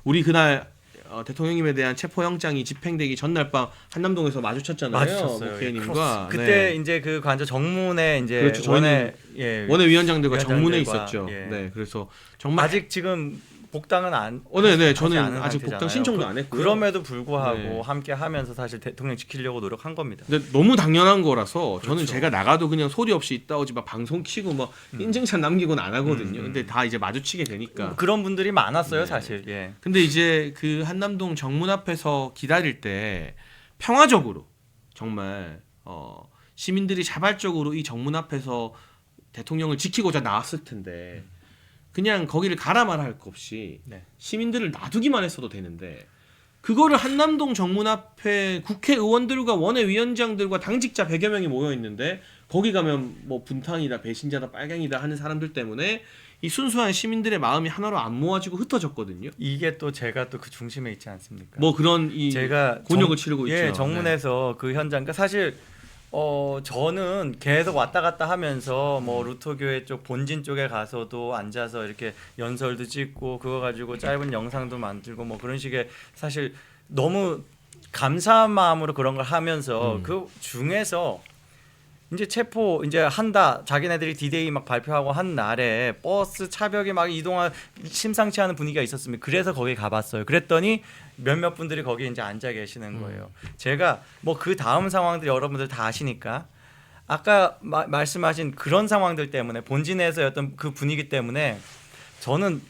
우리 그날 대통령님에 대한 체포영장이 집행되기 전날 밤 한남동에서 마주쳤잖아요. 국회의원님과. 그때 이제 그 관저 정문에 이제 그렇죠. 원외위원장들과 정문에 있었죠. 예. 네, 그래서 정말 아직 지금 복당은 안. 네, 저는 않은 아직 상태잖아요. 복당 신청도 안 했고요. 그럼에도 불구하고 네. 함께 하면서 사실 대통령 지키려고 노력한 겁니다. 근데 너무 당연한 거라서 저는 그렇죠. 제가 나가도 그냥 소리 없이 있다 오지 막 방송 키고 뭐 인증샷 남기고는 안 하거든요. 근데 다 이제 마주치게 되니까. 그런 분들이 많았어요, 네. 사실. 예. 근데 이제 그 한남동 정문 앞에서 기다릴 때 평화적으로 정말 시민들이 자발적으로 이 정문 앞에서 대통령을 지키고자 나왔을 텐데 그냥 거기를 가라 말아 할 것 없이 네. 시민들을 놔두기만 했어도 되는데 그거를 한남동 정문 앞에 국회의원들과 원외위원장들과 당직자 100여 명이 모여 있는데 거기 가면 뭐 분탕이다 배신자다 빨갱이다 하는 사람들 때문에 이 순수한 시민들의 마음이 하나로 안 모아지고 흩어졌거든요. 이게 또 제가 또 그 중심에 있지 않습니까? 뭐 그런 이 제가 곤욕을 치르고 있죠. 예, 정문에서 그 현장. 그러니까 사실 저는 계속 왔다 갔다 하면서 뭐 루터교회 쪽 본진 쪽에 가서도 앉아서 이렇게 연설도 찍고 그거 가지고 짧은 영상도 만들고 뭐 그런 식의 사실 너무 감사한 마음으로 그런 걸 하면서 그 중에서 이제 체포 이제 한다 자기네들이 디데이 막 발표하고 한 날에 버스 차벽에 막 이동한 심상치 않은 분위기가 있었습니다. 그래서 거기 가봤어요. 그랬더니 몇몇 분들이 거기 이제 앉아 계시는 거예요. 제가 뭐 그 다음 상황들 여러분들 다 아시니까 아까 말씀하신 그런 상황들 때문에 본진에서의 어떤 그 분위기 때문에 저는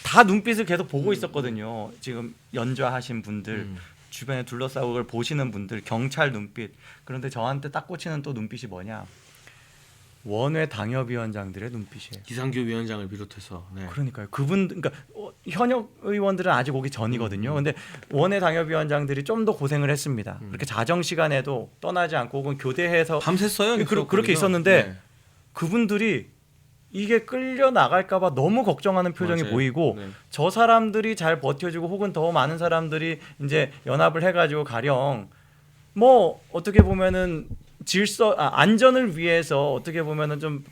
다 눈빛을 계속 보고 있었거든요. 지금 연좌하신 분들. 주변에 둘러싸고 그걸 보시는 분들 경찰 눈빛. 그런데 저한테 딱 꽂히는 또 눈빛이 뭐냐, 원외 당협위원장들의 눈빛이에요. 기상규 위원장을 비롯해서. 네. 그러니까요. 그분 그러니까 현역 의원들은 아직 오기 전이거든요. 근데 원외 당협위원장들이 좀 더 고생을 했습니다. 그렇게 자정 시간에도 떠나지 않고 혹은 교대해서 밤샜어요. 그렇게 있었는데 네. 그분들이 이게 끌려 나갈까봐 너무 걱정하는 표정이 맞아요. 보이고 네. 저 사람들이 잘 버텨주고 혹은 더 많은 사람들이 이제 연합을 해가지고 가령 뭐 어떻게 보면은 안전을 위해서 어떻게 보면은 좀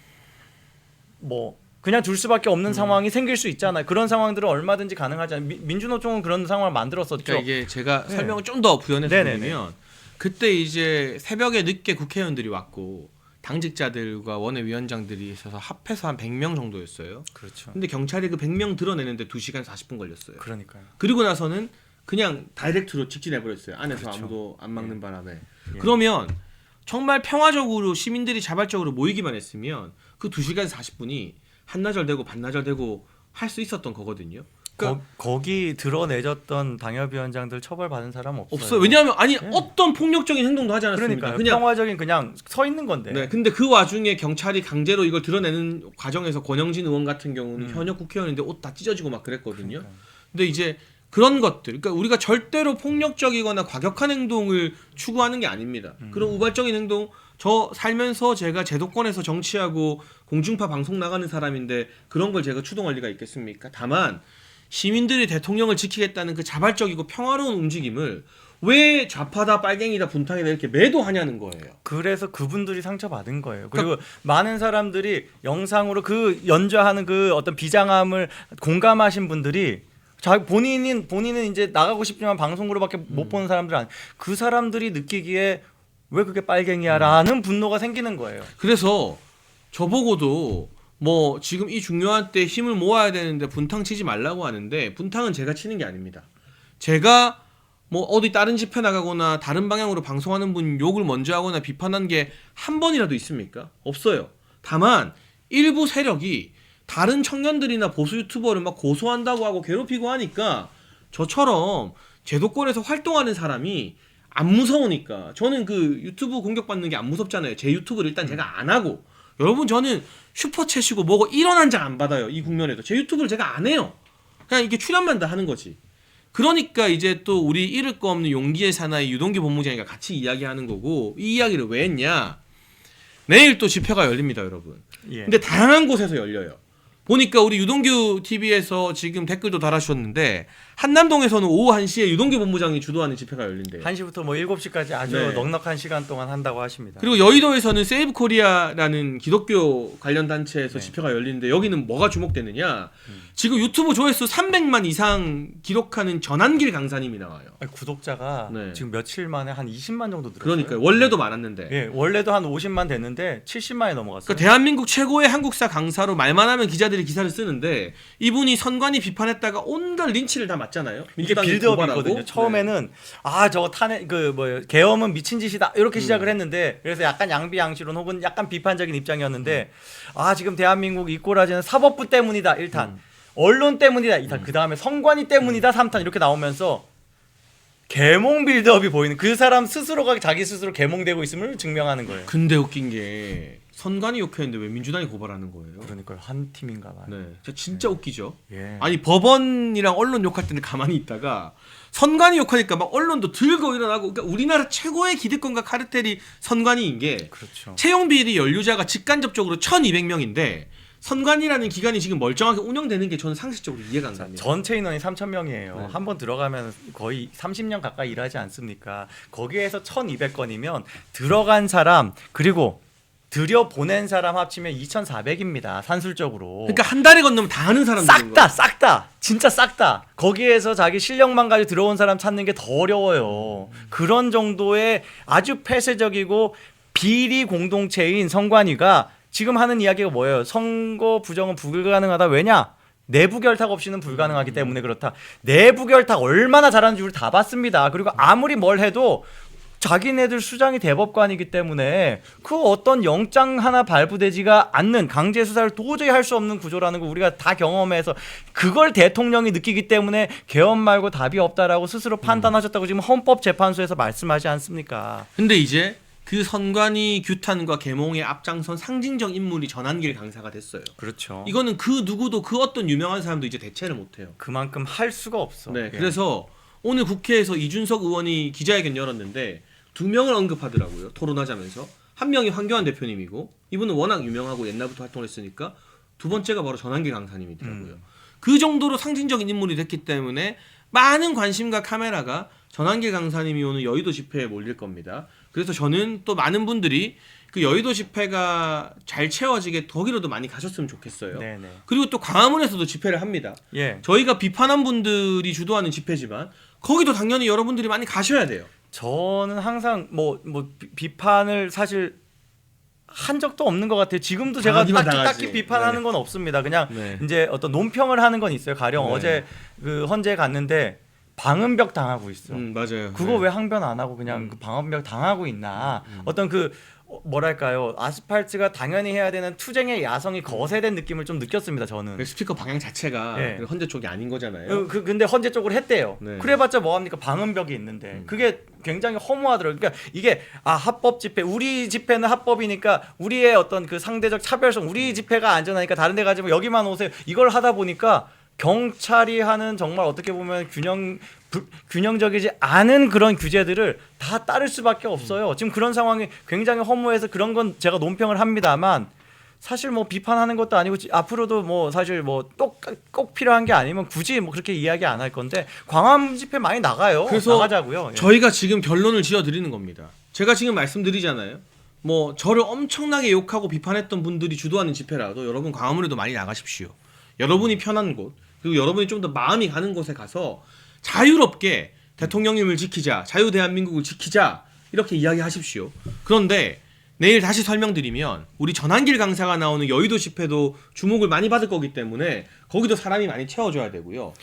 뭐 그냥 둘 수밖에 없는 상황이 생길 수 있잖아요. 그런 상황들은 얼마든지 가능하잖아요. 민주노총은 그런 상황을 만들었었죠. 그러니까 이게 제가 네. 설명을 좀 더 부연해서 네네네. 드리면 그때 이제 새벽에 늦게 국회의원들이 왔고 당직자들과 원외위원장들이 있어서 합해서 한 100명 정도였어요. 그렇죠. 근데 경찰이 그 100명 드러내는데 2시간 40분 걸렸어요. 그러니까요. 그리고 나서는 그냥 다이렉트로 직진해버렸어요. 안에서 그렇죠. 아무도 안 막는 바람에. 예. 그러면 정말 평화적으로 시민들이 자발적으로 모이기만 했으면 그 2시간 40분이 한나절 되고 반나절 되고 할 수 있었던 거거든요. 그러니까 거기 드러내졌던 당협위원장들 처벌받은 사람 없어요. 왜냐하면 예. 어떤 폭력적인 행동도 하지 않았습니다. 그러니까 그냥 평화적인 그냥 서 있는 건데. 네, 근데 그 와중에 경찰이 강제로 이걸 드러내는 과정에서 권영진 의원 같은 경우는 현역 국회의원인데 옷 다 찢어지고 막 그랬거든요. 그러니까요. 근데 이제 그런 것들, 그러니까 우리가 절대로 폭력적이거나 과격한 행동을 추구하는 게 아닙니다. 그런 우발적인 행동, 저 살면서 제가 제도권에서 정치하고 공중파 방송 나가는 사람인데 그런 걸 제가 추동할 리가 있겠습니까? 다만 시민들이 대통령을 지키겠다는 그 자발적이고 평화로운 움직임을 왜 좌파다 빨갱이다 분탕이다 이렇게 매도하냐는 거예요. 그래서 그분들이 상처받은 거예요. 그리고 많은 사람들이 영상으로 그 연주하는 그 어떤 비장함을 공감하신 분들이 본인은 이제 나가고 싶지만 방송으로밖에 못 보는 사람들 그 사람들이 느끼기에 왜 그게 빨갱이야라는 분노가 생기는 거예요. 그래서 저보고도 뭐 지금 이 중요한 때 힘을 모아야 되는데 분탕 치지 말라고 하는데 분탕은 제가 치는 게 아닙니다. 제가 뭐 어디 다른 집회 나가거나 다른 방향으로 방송하는 분 욕을 먼저 하거나 비판한 게 한 번이라도 있습니까? 없어요. 다만 일부 세력이 다른 청년들이나 보수 유튜버를 막 고소한다고 하고 괴롭히고 하니까 저처럼 제도권에서 활동하는 사람이 안 무서우니까 저는 그 유튜브 공격받는 게 안 무섭잖아요. 제 유튜브를 일단 제가 안 하고 여러분 저는 슈퍼챗이고 뭐고 1원 한 장 안 받아요. 이 국면에도 제 유튜브를 제가 안 해요. 그냥 이게 출연만 다 하는 거지. 그러니까 이제 또 우리 잃을 거 없는 용기의 사나이 유동규 본부장이가 같이 이야기하는 거고 이 이야기를 왜 했냐. 내일 또 집회가 열립니다 여러분. 예. 근데 다양한 곳에서 열려요. 보니까 우리 유동규 TV에서 지금 댓글도 달아주셨는데 한남동에서는 오후 1시에 유동규 본부장이 주도하는 집회가 열린대요. 1시부터 뭐 7시까지 아주 네. 넉넉한 시간 동안 한다고 하십니다. 그리고 여의도에서는 세이브 코리아라는 기독교 관련 단체에서 네. 집회가 열리는데 여기는 뭐가 주목되느냐? 지금 유튜브 조회수 300만 이상 기록하는 전한길 강사님이 나와요. 아니, 구독자가 네. 지금 며칠 만에 한 20만 정도 늘었어요. 그러니까요. 원래도 많았는데. 예, 원래도 한 50만 됐는데 70만이 넘어갔어요. 그러니까 대한민국 최고의 한국사 강사로 말만 하면 기자들이 기사를 쓰는데 이분이 선관위 비판했다가 온갖 린치를 다 맞잖아요. 이게 민주당이 빌드업이거든요. 고발하고. 처음에는 아 저거 탄핵 계엄은 미친 짓이다 이렇게 시작을 했는데 그래서 약간 양비양실론 혹은 약간 비판적인 입장이었는데 아 지금 대한민국 이 꼬라지는 사법부 때문이다 1탄 언론 때문이다 2탄 그 다음에 선관위 때문이다 3탄 이렇게 나오면서 계몽 빌드업이 보이는 그 사람 스스로가 자기 스스로 계몽되고 있음을 증명하는 거예요. 근데 웃긴 게 선관위 욕했는데 왜 민주당이 고발하는 거예요? 그러니까요 한 팀인가 봐요. 네, 진짜 웃기죠. 예. 아니 법원이랑 언론 욕할 때는 가만히 있다가 선관위 욕하니까 막 언론도 들고 일어나고. 그러니까 우리나라 최고의 기득권과 카르텔이 선관위인 게 그렇죠. 채용 비리 연루자가 직간접적으로 1,200명인데 선관위라는 기관이 지금 멀쩡하게 운영되는 게 저는 상식적으로 이해가 안 갑니다. 전체 인원이 3,000명이에요. 네. 한번 들어가면 거의 30년 가까이 일하지 않습니까? 거기에서 1,200건이면 들어간 사람 그리고 들여 보낸 사람 합치면 2,400입니다. 산술적으로. 그러니까 한 달에 건너면 다 하는 사람들인 거예요. 싹 다. 진짜 싹 다. 거기에서 자기 실력만 가지고 들어온 사람 찾는 게 더 어려워요. 그런 정도의 아주 폐쇄적이고 비리 공동체인 선관위가 지금 하는 이야기가 뭐예요? 선거 부정은 불가능하다. 왜냐? 내부 결탁 없이는 불가능하기 때문에 그렇다. 내부 결탁 얼마나 잘하는지 우리 다 봤습니다. 그리고 아무리 뭘 해도 자기네들 수장이 대법관이기 때문에 그 어떤 영장 하나 발부되지가 않는 강제 수사를 도저히 할 수 없는 구조라는 거 우리가 다 경험해서 그걸 대통령이 느끼기 때문에 개헌 말고 답이 없다라고 스스로 판단하셨다고 지금 헌법재판소에서 말씀하지 않습니까? 근데 이제 그 선관위 규탄과 계몽의 앞장선 상징적 인물이 전한길 강사가 됐어요. 그렇죠. 이거는 그 누구도 그 어떤 유명한 사람도 이제 대체를 못해요. 그만큼 할 수가 없어. 네, 예. 그래서 오늘 국회에서 이준석 의원이 기자회견 열었는데 2명을 언급하더라고요. 토론하자면서. 한 명이 황교안 대표님이고 이분은 워낙 유명하고 옛날부터 활동을 했으니까 두 번째가 바로 전한길 강사님이더라고요. 그 정도로 상징적인 인물이 됐기 때문에 많은 관심과 카메라가 전한길 강사님이 오늘 여의도 집회에 몰릴 겁니다. 그래서 저는 또 많은 분들이 그 여의도 집회가 잘 채워지게 거기로도 많이 가셨으면 좋겠어요. 네네. 그리고 또 광화문에서도 집회를 합니다. 예. 저희가 비판한 분들이 주도하는 집회지만 거기도 당연히 여러분들이 많이 가셔야 돼요. 저는 항상 비판을 사실 한 적도 없는 것 같아요. 지금도 제가 당하기만 딱히 당하지. 비판하는 네. 건 없습니다. 그냥 네. 이제 어떤 논평을 하는 건 있어요. 가령 네. 어제 그 헌재 갔는데 방음벽 당하고 있어. 맞아요. 그거 네. 왜 항변 안 하고 그냥 그 방음벽 당하고 있나? 어떤 그 뭐랄까요? 아스팔트가 당연히 해야 되는 투쟁의 야성이 거세된 느낌을 좀 느꼈습니다. 저는. 그 스피커 방향 자체가 네. 헌재 쪽이 아닌 거잖아요. 근데 헌재 쪽으로 했대요. 네. 그래봤자 뭐합니까? 방음벽이 있는데 그게 굉장히 허무하더라고요. 그러니까 이게 합법 집회, 우리 집회는 합법이니까 우리의 어떤 그 상대적 차별성, 우리 집회가 안전하니까 다른 데 가지 뭐 여기만 오세요. 이걸 하다 보니까 경찰이 하는 정말 어떻게 보면 균형적이지 않은 그런 규제들을 다 따를 수밖에 없어요. 지금 그런 상황이 굉장히 허무해서 그런 건 제가 논평을 합니다만 사실 뭐 비판하는 것도 아니고 앞으로도 뭐 사실 뭐 꼭 필요한 게 아니면 굳이 뭐 그렇게 이야기 안 할 건데 광화문 집회 많이 나가요. 그래서 나가자고요. 예. 저희가 지금 결론을 지어드리는 겁니다. 제가 지금 말씀드리잖아요. 뭐 저를 엄청나게 욕하고 비판했던 분들이 주도하는 집회라도 여러분 광화문에도 많이 나가십시오. 여러분이 편한 곳 그리고 여러분이 좀 더 마음이 가는 곳에 가서 자유롭게 대통령님을 지키자, 자유대한민국을 지키자 이렇게 이야기하십시오. 그런데 내일 다시 설명드리면 우리 전한길 강사가 나오는 여의도 집회도 주목을 많이 받을 거기 때문에 거기도 사람이 많이 채워줘야 되고요.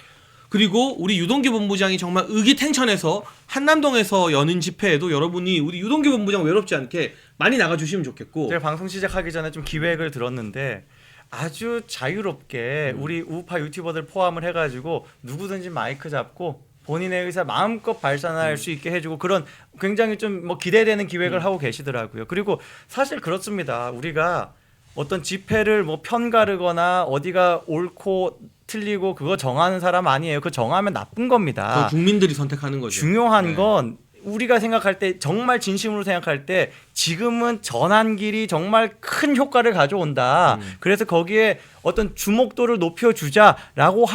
그리고 우리 유동규 본부장이 정말 의기탱천해서 한남동에서 여는 집회에도 여러분이 우리 유동규 본부장 외롭지 않게 많이 나가주시면 좋겠고. 제가 방송 시작하기 전에 좀 기획을 들었는데 아주 자유롭게 우리 우파 유튜버들 포함을 해가지고 누구든지 마이크 잡고 본인의 의사 마음껏 발산할 수 있게 해주고 그런 굉장히 좀 뭐 기대되는 기획을 하고 계시더라고요. 그리고 사실 그렇습니다. 우리가 어떤 집회를 뭐 편가르거나 어디가 옳고 틀리고 그거 정하는 사람 아니에요. 그거 정하면 나쁜 겁니다. 국민들이 선택하는 거죠. 중요한 네. 건 우리가 생각할 때 정말 진심으로 생각할 때 지금은 전환길이 정말 큰 효과를 가져온다. 그래서 거기에 어떤 주목도를 높여주자라고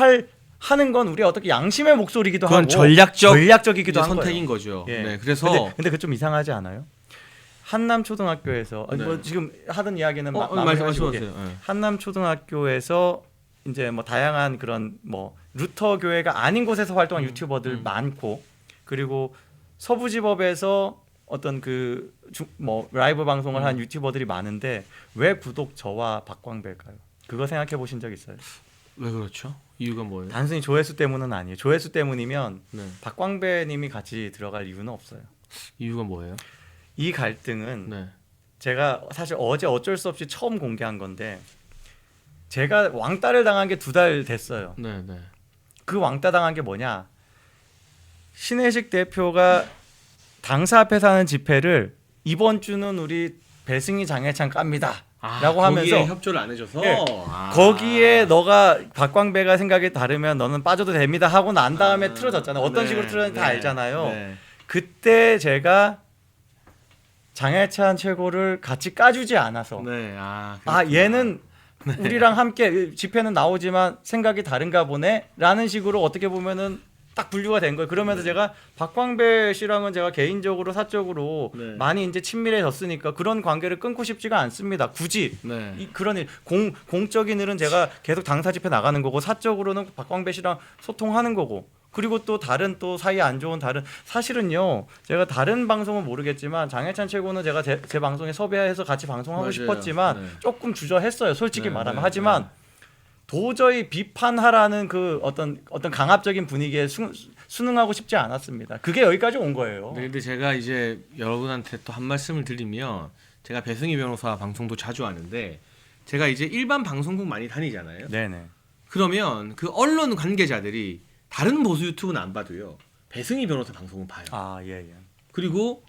하는 건 우리 어떻게 양심의 목소리기도 그건 하고 이제 전략적이기도 한 선택인 거예요. 거죠. 예. 네, 그래서 근데 그 좀 이상하지 않아요? 한남 초등학교에서 네. 뭐 지금 하던 이야기는 말씀하세요. 마무리하시고 네. 한남 초등학교에서 이제 뭐 다양한 그런 뭐 루터 교회가 아닌 곳에서 활동한 유튜버들 많고 그리고 서부지법에서 어떤 그 뭐 라이브 방송을 한 유튜버들이 많은데 왜 구독 저와 박광배일까요? 그거 생각해 보신 적 있어요? 왜 그렇죠? 이유가 뭐예요? 단순히 조회수 때문은 아니에요. 조회수 때문이면 네. 박광배님이 같이 들어갈 이유는 없어요. 이유가 뭐예요? 이 갈등은 네. 제가 사실 어제 어쩔 수 없이 처음 공개한 건데 제가 왕따를 당한 게 2달 됐어요. 네, 네. 그 왕따 당한 게 뭐냐? 신혜식 대표가 당사 앞에서 하는 집회를 이번 주는 우리 배승희 장해찬 깝니다. 라고 거기에 하면서 협조를 안 해줘서 예. 거기에 너가 박광배가 생각이 다르면 너는 빠져도 됩니다 하고 난 다음에 틀어졌잖아요. 어떤 네, 식으로 틀어졌는지 다 알잖아요. 네. 그때 제가 장해찬 최고를 같이 까주지 않아서 네. 얘는 우리랑 함께 집회는 나오지만 생각이 다른가 보네라는 식으로 어떻게 보면은 딱 분류가 된 거예요. 그러면서 제가 박광배 씨랑은 제가 개인적으로 사적으로 네. 많이 이제 친밀해졌으니까 그런 관계를 끊고 싶지가 않습니다. 굳이 네. 그런 일 공적인 일은 제가 계속 당사 집회 나가는 거고 사적으로는 박광배 씨랑 소통하는 거고 그리고 또 다른 또 사이 안 좋은 다른 사실은요 제가 다른 방송은 모르겠지만 장해찬 최고는 제가 제 방송에 섭외해서 같이 방송하고 맞아요. 싶었지만 네. 조금 주저했어요. 솔직히 네, 말하면 네, 하지만 도저히 비판하라는 그 어떤 강압적인 분위기에 순응하고 싶지 않았습니다. 그게 여기까지 온 거예요. 네, 근데 제가 이제 여러분한테 또 한 말씀을 드리면 제가 배승희 변호사 방송도 자주 하는데 제가 이제 일반 방송국 많이 다니잖아요. 네네. 그러면 그 언론 관계자들이 다른 보수 유튜브는 안 봐도요. 배승희 변호사 방송은 봐요. 예. 그리고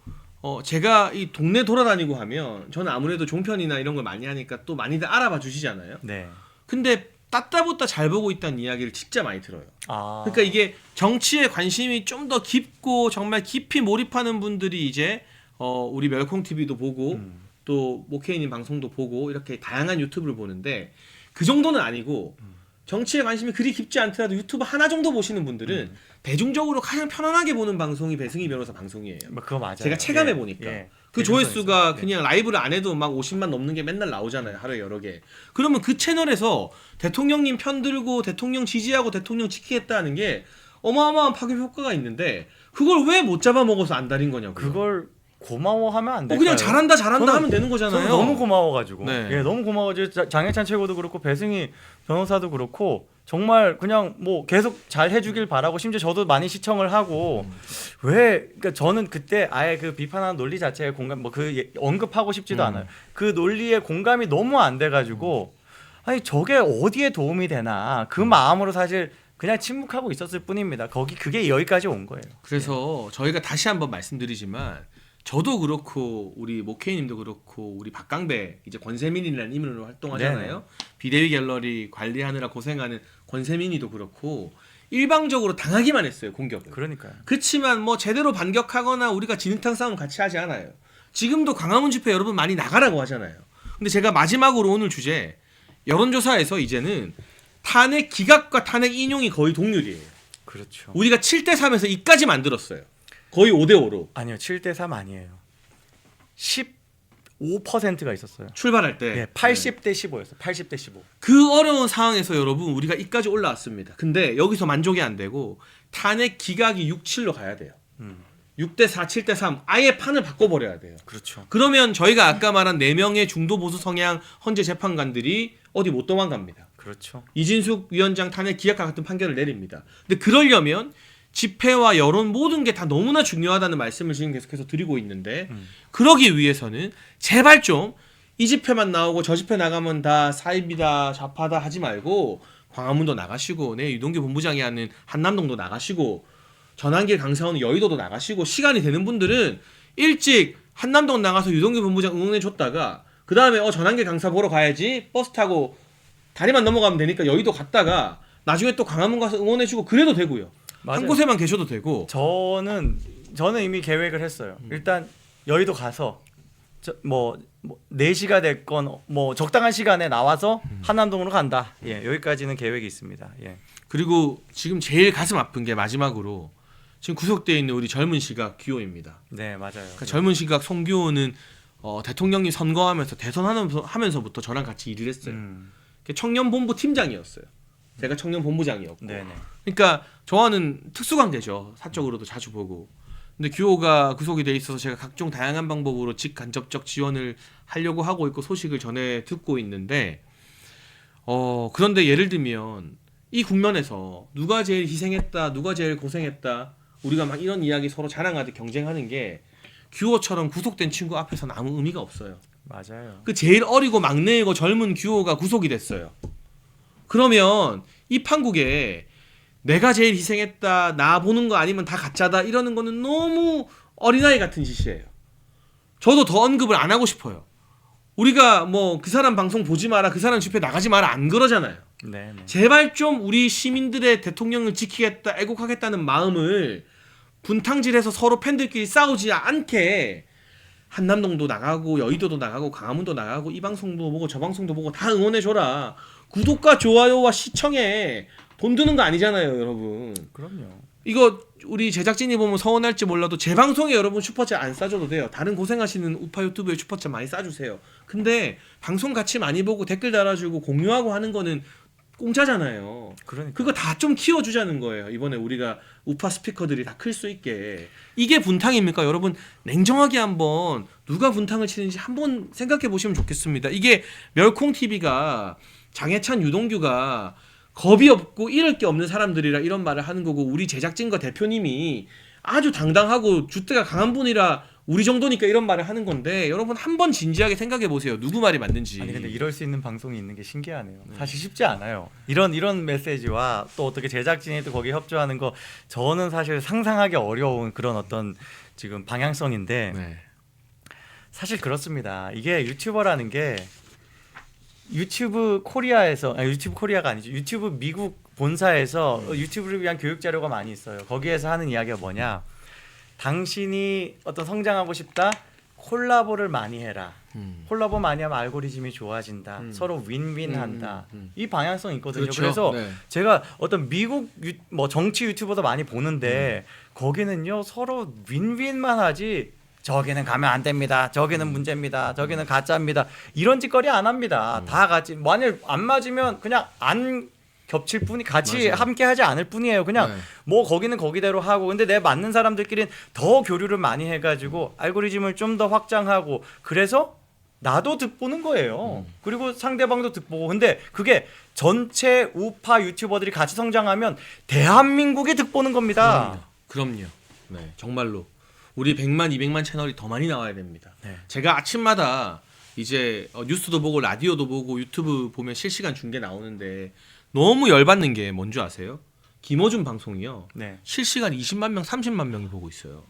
제가 이 동네 돌아다니고 하면 저는 아무래도 종편이나 이런 걸 많이 하니까 또 많이들 알아봐 주시잖아요. 네. 근데 따따붙다 잘 보고 있다는 이야기를 진짜 많이 들어요. 그러니까 이게 정치에 관심이 좀 더 깊고 정말 깊이 몰입하는 분들이 이제 우리 멸콩 TV도 보고 또 모케이님 방송도 보고 이렇게 다양한 유튜브를 보는데 그 정도는 아니고 정치에 관심이 그리 깊지 않더라도 유튜브 하나 정도 보시는 분들은 대중적으로 가장 편안하게 보는 방송이 배승희 변호사 방송이에요. 그거 맞아요. 제가 체감해 보니까 그 조회수가 그냥 라이브를 안 해도 막 50만 넘는 게 맨날 나오잖아요. 하루에 여러 개. 그러면 그 채널에서 대통령님 편들고 대통령 지지하고 대통령 지키겠다는 게 어마어마한 파급 효과가 있는데 그걸 왜 못 잡아먹어서 안 다린 거냐고요. 그걸 고마워하면 안 될까요? 그냥 잘한다 저는- 하면 되는 거잖아요. 저는 너무 고마워가지고 네. 너무 고마워져. 장해찬 최고도 그렇고 배승희 변호사도 그렇고 정말 그냥 뭐 계속 잘 해주길 바라고 심지어 저도 많이 시청을 하고 그러니까 저는 그때 아예 그 비판하는 논리 자체에 공감 언급하고 싶지도 않아요. 그 논리에 공감이 너무 안 돼가지고 아니 저게 어디에 도움이 되나 그 마음으로 사실 그냥 침묵하고 있었을 뿐입니다. 그게 여기까지 온 거예요. 그래서 저희가 다시 한번 말씀드리지만 저도 그렇고 우리 모케이님도 그렇고 우리 박강배 이제 권세민이라는 이름으로 활동하잖아요. 비대위 갤러리 관리하느라 고생하는 권세민이도 그렇고 일방적으로 당하기만 했어요. 공격을. 그러니까요. 그렇지만 뭐 제대로 반격하거나 우리가 진흙탕 싸움 같이 하지 않아요. 지금도 광화문 집회 여러분 많이 나가라고 하잖아요. 근데 제가 마지막으로 오늘 주제 여론조사에서 이제는 탄핵 기각과 탄핵 인용이 거의 동률이에요. 그렇죠. 우리가 7대3에서 이까지 만들었어요. 거의 5대5로. 아니요, 7대3 아니에요. 15%가 있었어요. 출발할 때. 80대 15였어요. 80대 15. 그 어려운 상황에서 여러분 우리가 이까지 올라왔습니다. 근데 여기서 만족이 안 되고 탄핵 기각이 6, 7로 가야 돼요. 6대4, 7대3 아예 판을 바꿔버려야 돼요. 그렇죠. 그러면 저희가 아까 말한 4명의 중도 보수 성향 헌재 재판관들이 어디 못 도망갑니다. 그렇죠. 이진숙 위원장 탄핵 기각과 같은 판결을 내립니다. 근데 그러려면 집회와 여론 모든 게 다 너무나 중요하다는 말씀을 지금 계속해서 드리고 있는데 그러기 위해서는 제발 좀 이 집회만 나오고 저 집회 나가면 다 사입이다 좌파다 하지 말고 광화문도 나가시고 유동규 본부장이 하는 한남동도 나가시고 전환길 강사원 여의도도 나가시고 시간이 되는 분들은 일찍 한남동 나가서 유동규 본부장 응원해 줬다가 그 다음에 전환길 강사 보러 가야지 버스 타고 다리만 넘어가면 되니까 여의도 갔다가 나중에 또 광화문 가서 응원해 주고 그래도 되고요. 맞아요. 한 곳에만 계셔도 되고. 저는 저는 이미 계획을 했어요. 일단 여의도 가서 뭐 4시가 됐건 뭐 적당한 시간에 나와서 한남동으로 간다. 예, 여기까지는 계획이 있습니다. 예. 그리고 지금 제일 가슴 아픈 게 마지막으로 지금 구속되어 있는 우리 젊은 시각 규호입니다. 네, 맞아요. 그러니까 젊은 시각 송규호는 대통령이 선거하면서 대선하면서부터 저랑 같이 일을 했어요. 청년본부 팀장이었어요. 제가 청년본부장이었고. 네네. 그러니까 저와는 특수관계죠. 사적으로도 자주 보고. 근데 규호가 구속이 돼 있어서 제가 각종 다양한 방법으로 직간접적 지원을 하려고 하고 있고 소식을 전해 듣고 있는데 그런데 예를 들면 이 국면에서 누가 제일 희생했다, 누가 제일 고생했다, 우리가 막 이런 이야기 서로 자랑하듯 경쟁하는 게 규호처럼 구속된 친구 앞에서는 아무 의미가 없어요. 맞아요. 그 제일 어리고 막내이고 젊은 규호가 구속이 됐어요. 그러면 이 판국에 내가 제일 희생했다, 나 보는 거 아니면 다 가짜다 이러는 거는 너무 어린아이 같은 짓이에요. 저도 더 언급을 안 하고 싶어요. 우리가 뭐 그 사람 방송 보지 마라, 그 사람 집회 나가지 마라 안 그러잖아요. 네네. 제발 좀 우리 시민들의 대통령을 지키겠다, 애국하겠다는 마음을 분탕질해서 서로 팬들끼리 싸우지 않게 한남동도 나가고 여의도도 나가고 강화문도 나가고 이 방송도 보고 저 방송도 보고 다 응원해줘라. 구독과 좋아요와 시청에 돈 드는 거 아니잖아요, 여러분. 그럼요. 이거 우리 제작진이 보면 서운할지 몰라도 제 방송에 여러분 슈퍼챗 안 싸줘도 돼요. 다른 고생하시는 우파 유튜브에 슈퍼챗 많이 싸주세요. 근데 방송 같이 많이 보고 댓글 달아주고 공유하고 하는 거는 공짜잖아요. 그러니까. 그거 다 좀 키워주자는 거예요. 이번에 우리가 우파 스피커들이 다 클 수 있게. 이게 분탕입니까? 여러분 냉정하게 한번 누가 분탕을 치는지 한번 생각해 보시면 좋겠습니다. 이게 멸콩TV가 장해찬, 유동규가 겁이 없고 잃을 게 없는 사람들이라 이런 말을 하는 거고 우리 제작진과 대표님이 아주 당당하고 줏대가 강한 분이라 우리 정도니까 이런 말을 하는 건데 여러분 한번 진지하게 생각해 보세요. 누구 말이 맞는지. 아니 근데 이럴 수 있는 방송이 있는 게 신기하네요. 사실 쉽지 않아요. 이런 메시지와 또 어떻게 제작진이 또 거기에 협조하는 거 저는 사실 상상하기 어려운 그런 어떤 지금 방향성인데 네. 사실 그렇습니다. 이게 유튜버라는 게 유튜브 코리아에서 유튜브 코리아가 아니죠. 유튜브 미국 본사에서 유튜브를 위한 교육 자료가 많이 있어요. 거기에서 하는 이야기가 뭐냐? 당신이 어떤 성장하고 싶다? 콜라보를 많이 해라. 콜라보 많이 하면 알고리즘이 좋아진다. 서로 윈윈한다. 이 방향성이 있거든요. 그렇죠. 그래서 네. 제가 어떤 미국 뭐 정치 유튜버도 많이 보는데 거기는요 서로 윈윈만 하지. 저기는 가면 안 됩니다. 저기는 문제입니다. 저기는 가짜입니다. 이런 짓거리 안 합니다. 다 같이 만약 안 맞으면 그냥 안 겹칠 뿐이 같이 맞아요. 함께 하지 않을 뿐이에요. 그냥 네. 뭐 거기는 거기대로 하고 근데 내 맞는 사람들끼리는 더 교류를 많이 해가지고 알고리즘을 좀 더 확장하고 그래서 나도 득보는 거예요. 그리고 상대방도 득보고 근데 그게 전체 우파 유튜버들이 같이 성장하면 대한민국이 득보는 겁니다. 그럼요. 네, 정말로 우리 100만, 200만 채널이 더 많이 나와야 됩니다. 네. 제가 아침마다 이제 뉴스도 보고 라디오도 보고 유튜브 보면 실시간 중계 나오는데 너무 열받는 게 뭔지 아세요? 김어준 방송이요. 네. 실시간 20만 명, 30만 명이 보고 있어요.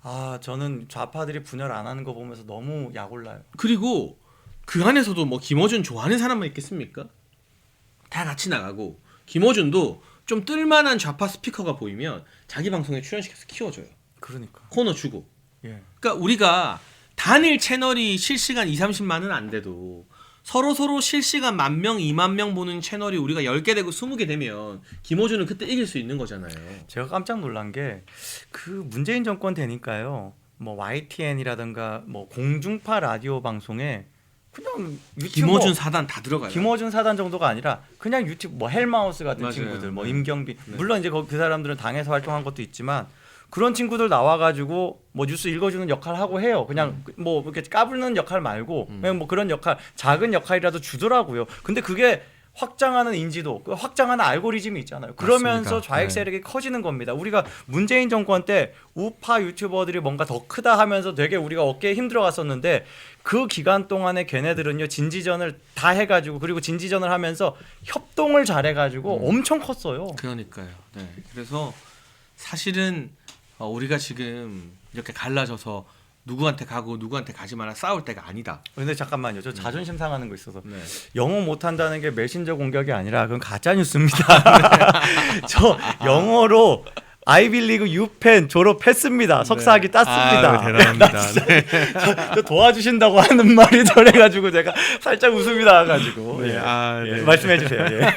아 저는 좌파들이 분열 안 하는 거 보면서 너무 약올라요. 그리고 그 안에서도 뭐 김어준 좋아하는 사람만 있겠습니까? 다 같이 나가고 김어준도 좀 뜰만한 좌파 스피커가 보이면 자기 방송에 출연시켜서 키워줘요. 그러니까. 코너 주고. 예. 그러니까 우리가 단일 채널이 실시간 2, 30만은 안 돼도 서로 실시간 10,000명, 20,000명 보는 채널이 우리가 10개 되고 20개 되면 김어준은 그때 이길 수 있는 거잖아요. 제가 깜짝 놀란 게 그 문재인 정권 되니까요. 뭐 YTN이라든가 뭐 공중파 라디오 방송에 그냥 유튜브 김어준 사단 다 들어가요. 김어준 사단 정도가 아니라 그냥 유튜브 뭐 헬마우스 같은 맞아요. 친구들 뭐 네. 임경빈 네. 물론 이제 그 사람들은 당에서 활동한 것도 있지만 그런 친구들 나와가지고 뭐 뉴스 읽어주는 역할 하고 해요. 그냥 뭐 이렇게 까부는 역할 말고 그냥 뭐 그런 역할 작은 역할이라도 주더라고요. 근데 그게 확장하는 인지도, 확장하는 알고리즘이 있잖아요. 그러면서 맞습니다. 좌익 세력이 커지는 겁니다. 우리가 문재인 정권 때 우파 유튜버들이 뭔가 더 크다 하면서 되게 우리가 어깨에 힘들어 갔었는데 그 기간 동안에 걔네들은요 진지전을 다 해가지고 그리고 진지전을 하면서 협동을 잘해가지고 엄청 컸어요. 그러니까요. 네. 그래서 사실은 우리가 지금 이렇게 갈라져서 누구한테 가고 누구한테 가지 마라 싸울 때가 아니다. 근데 잠깐만요. 저 자존심 상하는 거 있어서 네. 영어 못한다는 게 메신저 공격이 아니라 그건 가짜 뉴스입니다. 저 영어로 아이빌리그 유펜 졸업했습니다. 석사학위 땄습니다. 아유, 대단합니다. 네. 저 도와주신다고 하는 말이 저래가지고 제가 살짝 웃음이 나와가지고 네, 예. 네. 말씀해 주세요. 예.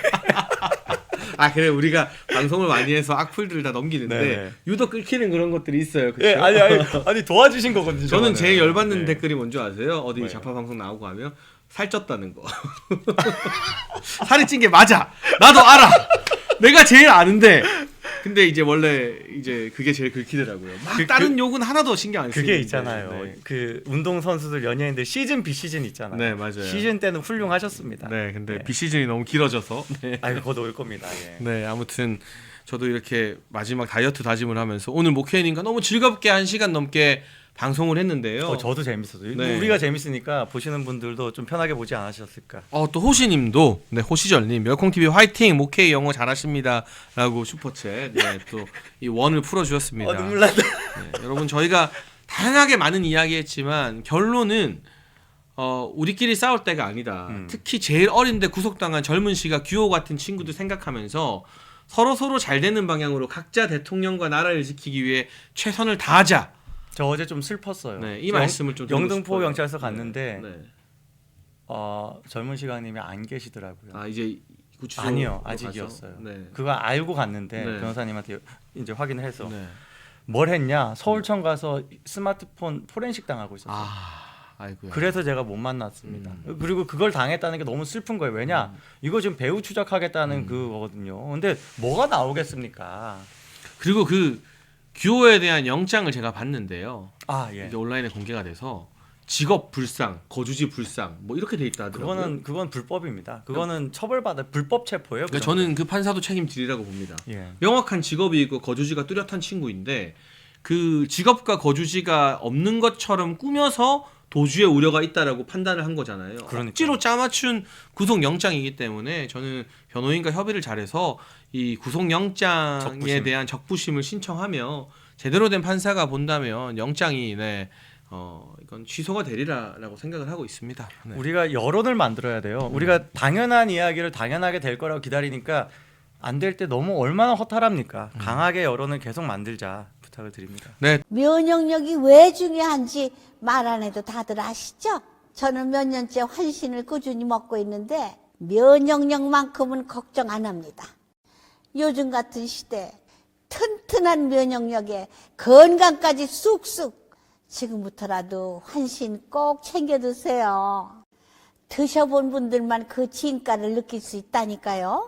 아 그래 우리가 방송을 많이 해서 악플들을 다 넘기는데 네네. 유독 끊기는 그런 것들이 있어요. 그렇죠? 예, 아니 도와주신 거거든요. 저는 제일 열받는 네. 댓글이 뭔지 아세요? 어디 뭐예요? 좌파 방송 나오고 하면 살쪘다는 거. 살이 찐 게 맞아. 나도 알아. 내가 제일 아는데. 근데 이제 원래 이제 그게 제일 긁히더라고요. 막 다른 욕은 하나도 신경 안 쓰는데. 그게 있잖아요. 네. 그 운동 선수들 연예인들 시즌 비시즌 있잖아요. 네, 맞아요. 시즌 때는 훌륭하셨습니다. 네, 근데 네. 비시즌이 너무 길어져서. 네. 아유, 곧 올 겁니다. 예. 네, 아무튼 저도 이렇게 마지막 다이어트 다짐을 하면서 오늘 목회님과 너무 즐겁게 1시간 넘게 방송을 했는데요. 저도 재밌었어요. 네. 우리가 재밌으니까 보시는 분들도 좀 편하게 보지 않으셨을까. 또 호시님도 네 호시절님 멸콩TV 화이팅 목회 영어 잘하십니다라고 슈퍼챗 네, 또 이 원을 풀어주셨습니다. 눈물 난다. 네, 여러분 저희가 다양하게 많은 이야기했지만 결론은 우리끼리 싸울 때가 아니다. 특히 제일 어린데 구속당한 젊은 씨가 규호 같은 친구들 생각하면서 서로 잘 되는 방향으로 각자 대통령과 나라를 지키기 위해 최선을 다하자. 저 어제 좀 슬펐어요. 네, 이 말씀을 좀 드리고 영등포 싶어요. 경찰서 갔는데 네. 젊은 시간님이 안 계시더라고요. 아 이제 구치소 아니요, 아직이었어요. 네. 그거 알고 갔는데 네. 변호사님한테 이제 확인을 해서 네. 뭘 했냐? 서울청 가서 스마트폰 포렌식 당하고 있었어요. 아이고야. 그래서 제가 못 만났습니다. 그리고 그걸 당했다는 게 너무 슬픈 거예요. 왜냐? 이거 지금 배후 추적하겠다는 그거거든요. 근데 뭐가 나오겠습니까? 그리고 그 규호에 대한 영장을 제가 봤는데요. 예. 이게 온라인에 공개가 돼서 직업 불상, 거주지 불상 뭐 이렇게 돼 있다 하더라고요. 그건 불법입니다. 그거는 처벌받아 불법 체포예요. 그러니까 저는 그 판사도 책임지리라고 봅니다. 예. 명확한 직업이 있고 거주지가 뚜렷한 친구인데 그 직업과 거주지가 없는 것처럼 꾸며서 도주의 우려가 있다라고 판단을 한 거잖아요. 그러니까요. 억지로 짜맞춘 구속영장이기 때문에 저는 변호인과 협의를 잘해서 이 구속영장에 적부심. 대한 적부심을 신청하며 제대로 된 판사가 본다면 영장이 이건 취소가 되리라라고 생각을 하고 있습니다. 네. 우리가 여론을 만들어야 돼요. 우리가 당연한 이야기를 당연하게 될 거라고 기다리니까 안 될 때 너무 얼마나 허탈합니까? 강하게 여론을 계속 만들자 부탁을 드립니다. 네, 면역력이 왜 중요한지 말 안 해도 다들 아시죠? 저는 몇 년째 환신을 꾸준히 먹고 있는데 면역력만큼은 걱정 안 합니다. 요즘 같은 시대 튼튼한 면역력에 건강까지 쑥쑥 지금부터라도 환신 꼭 챙겨 드세요. 드셔본 분들만 그 진가를 느낄 수 있다니까요.